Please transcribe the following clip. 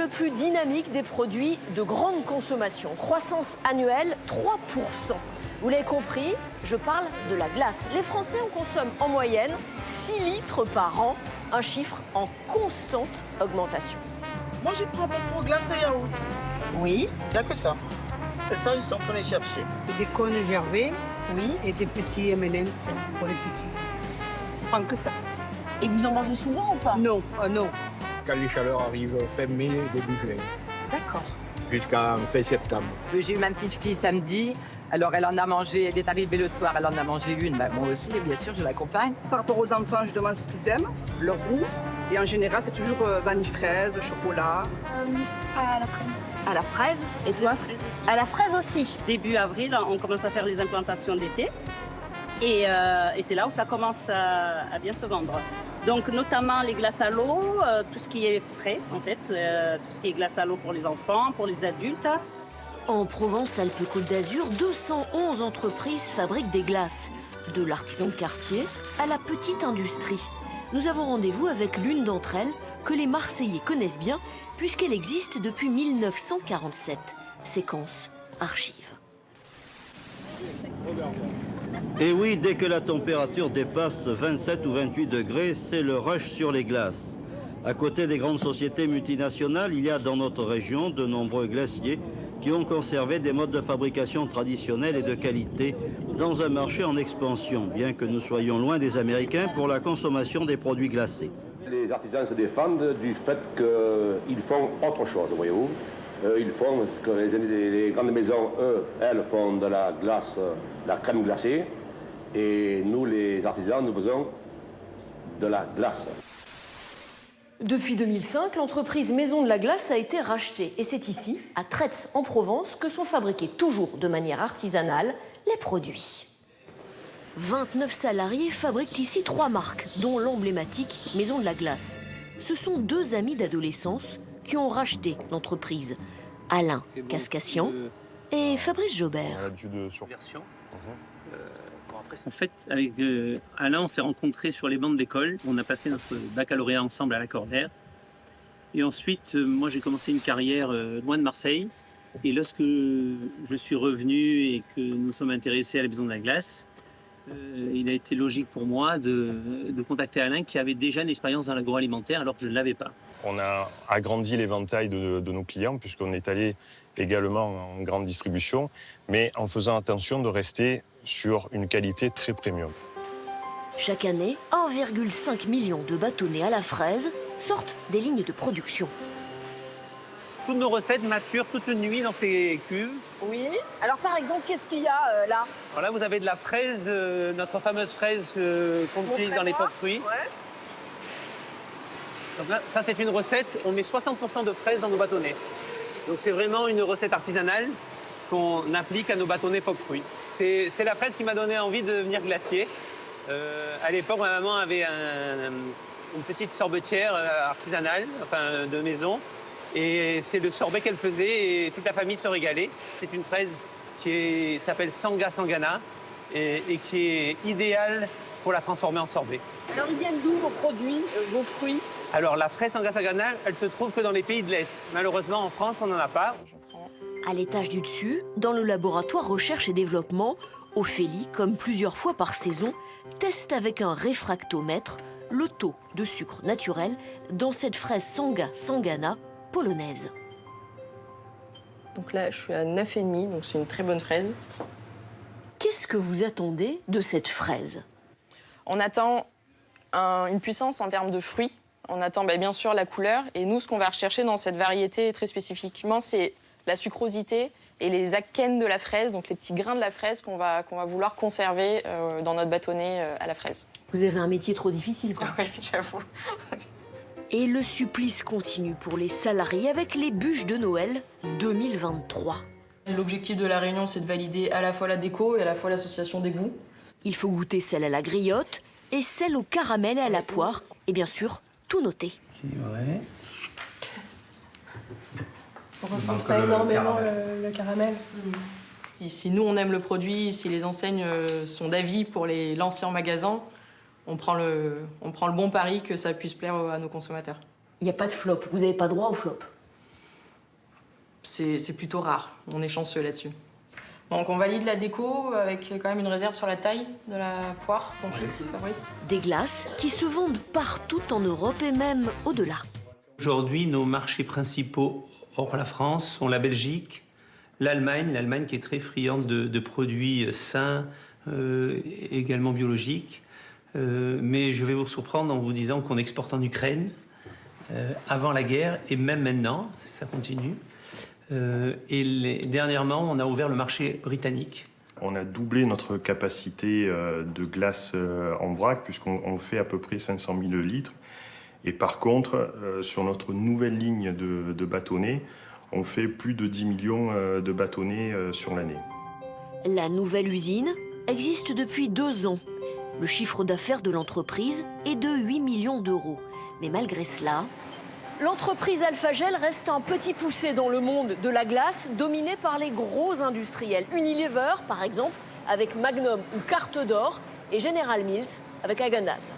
le plus dynamique des produits de grande consommation. Croissance annuelle 3%. Vous l'avez compris, je parle de la glace. Les Français en consomment en moyenne 6 litres par an, un chiffre en constante augmentation. Moi, je prends beaucoup de glace et yaourt. Oui. Il n'y a que ça. C'est ça que je suis en train de chercher. Des cônes Gervais, Oui. et des petits M&M's pour les petits. Je prends que ça. Et vous en mangez souvent ou pas? Non, non. Quand les chaleurs arrivent fin mai, début juin, D'accord. jusqu'à fin septembre. J'ai eu ma petite fille samedi, alors elle en a mangé, elle est arrivée le soir, elle en a mangé une. Ben, moi aussi, bien sûr, je l'accompagne. Par rapport aux enfants, je demande ce qu'ils aiment, leur goût. Et en général, c'est toujours vanille fraise, chocolat. À la fraise. À la fraise. Et toi? À la fraise aussi. Début avril, on commence à faire les implantations d'été. Et c'est là où ça commence à bien se vendre. Donc notamment les glaces à l'eau, tout ce qui est frais en fait, tout ce qui est glace à l'eau pour les enfants, pour les adultes. En Provence-Alpes-Côte d'Azur, 211 entreprises fabriquent des glaces. De l'artisan de quartier à la petite industrie. Nous avons rendez-vous avec l'une d'entre elles que les Marseillais connaissent bien puisqu'elle existe depuis 1947. Séquence archive. Et oui, dès que la température dépasse 27 ou 28 degrés, c'est le rush sur les glaces. À côté des grandes sociétés multinationales, il y a dans notre région de nombreux glaciers qui ont conservé des modes de fabrication traditionnels et de qualité dans un marché en expansion, bien que nous soyons loin des Américains pour la consommation des produits glacés. Les artisans se défendent du fait qu'ils font autre chose, voyez-vous. Ils font que les grandes maisons, elles font de la glace, de la crème glacée. Et nous, les artisans, nous faisons de la glace. Depuis 2005, l'entreprise Maison de la Glace a été rachetée. Et c'est ici, à Traits en Provence, que sont fabriqués toujours de manière artisanale les produits. 29 salariés fabriquent ici 3 marques, dont l'emblématique Maison de la Glace. Ce sont 2 amis d'adolescence qui ont racheté l'entreprise. Alain Cascassian et Fabrice Jobert. En fait, avec Alain, on s'est rencontrés sur les bancs d'école. On a passé notre baccalauréat ensemble à la Cordaire. Et ensuite, moi, j'ai commencé une carrière loin de Marseille. Et lorsque je suis revenu et que nous sommes intéressés à la Maison de la Glace, il a été logique pour moi de contacter Alain, qui avait déjà une expérience dans l'agroalimentaire alors que je ne l'avais pas. On a agrandi l'éventail de nos clients puisqu'on est allé également en grande distribution, mais en faisant attention de rester sur une qualité très premium. Chaque année, 1,5 million de bâtonnets à la fraise sortent des lignes de production. Toutes nos recettes maturent toute une nuit dans ces cuves. Oui. Alors par exemple, qu'est-ce qu'il y a là? Alors là, vous avez de la fraise, notre fameuse fraise qu'on utilise dans les pots de fruits. Ouais. Donc là, ça, c'est une recette. On met 60% de fraises dans nos bâtonnets. Donc c'est vraiment une recette artisanale qu'on applique à nos bâtonnets pots de fruits. C'est la fraise qui m'a donné envie de devenir glacier. À l'époque, ma maman avait une petite sorbetière artisanale, enfin de maison. Et c'est le sorbet qu'elle faisait et toute la famille se régalait. C'est une fraise qui s'appelle Sanga Sangana et qui est idéale pour la transformer en sorbet. Alors ils viennent d'où vos produits, vos fruits? Alors la fraise Sanga Sangana, elle se trouve que dans les pays de l'Est. Malheureusement, en France, on n'en a pas. À l'étage du dessus, dans le laboratoire recherche et développement, Ophélie, comme plusieurs fois par saison, teste avec un réfractomètre le taux de sucre naturel dans cette fraise Sanga Sangana polonaise. Donc là, je suis à 9,5, donc c'est une très bonne fraise. Qu'est-ce que vous attendez de cette fraise? On attend une puissance en termes de fruits. On attend bien sûr la couleur. Et nous, ce qu'on va rechercher dans cette variété très spécifiquement, c'est la sucrosité et les akènes de la fraise, donc les petits grains de la fraise qu'on va vouloir conserver dans notre bâtonnet à la fraise. Vous avez un métier trop difficile, quoi. Oui, j'avoue. Et le supplice continue pour les salariés avec les bûches de Noël 2023. L'objectif de la réunion, c'est de valider à la fois la déco et à la fois l'association des goûts. Il faut goûter celle à la griotte et celle au caramel et à la poire. Et bien sûr, tout noter. Ouais. On ressent pas énormément le caramel. Si nous, on aime le produit, si les enseignes sont d'avis pour les lancer en magasin, on prend le bon pari que ça puisse plaire à nos consommateurs. Il n'y a pas de flop, vous n'avez pas droit au flop. c'est plutôt rare. On est chanceux là-dessus. Donc on valide la déco avec quand même une réserve sur la taille de la poire confite, Fabrice. Des glaces qui se vendent partout en Europe et même au-delà. Aujourd'hui, nos marchés principaux hors la France sont la Belgique, l'Allemagne qui est très friande de produits sains, également biologiques. Mais je vais vous surprendre en vous disant qu'on exporte en Ukraine avant la guerre et même maintenant, ça continue. Dernièrement, on a ouvert le marché britannique. On a doublé notre capacité de glace en vrac, puisqu'on fait à peu près 500 000 litres. Et par contre, sur notre nouvelle ligne de bâtonnets, on fait plus de 10 millions de bâtonnets sur l'année. La nouvelle usine existe depuis 2 ans. Le chiffre d'affaires de l'entreprise est de 8 millions d'euros. Mais malgré cela, l'entreprise Alphagel reste un petit poussé dans le monde de la glace, dominé par les gros industriels. Unilever, par exemple, avec Magnum ou Carte d'Or, et General Mills avec Häagen-Dazs.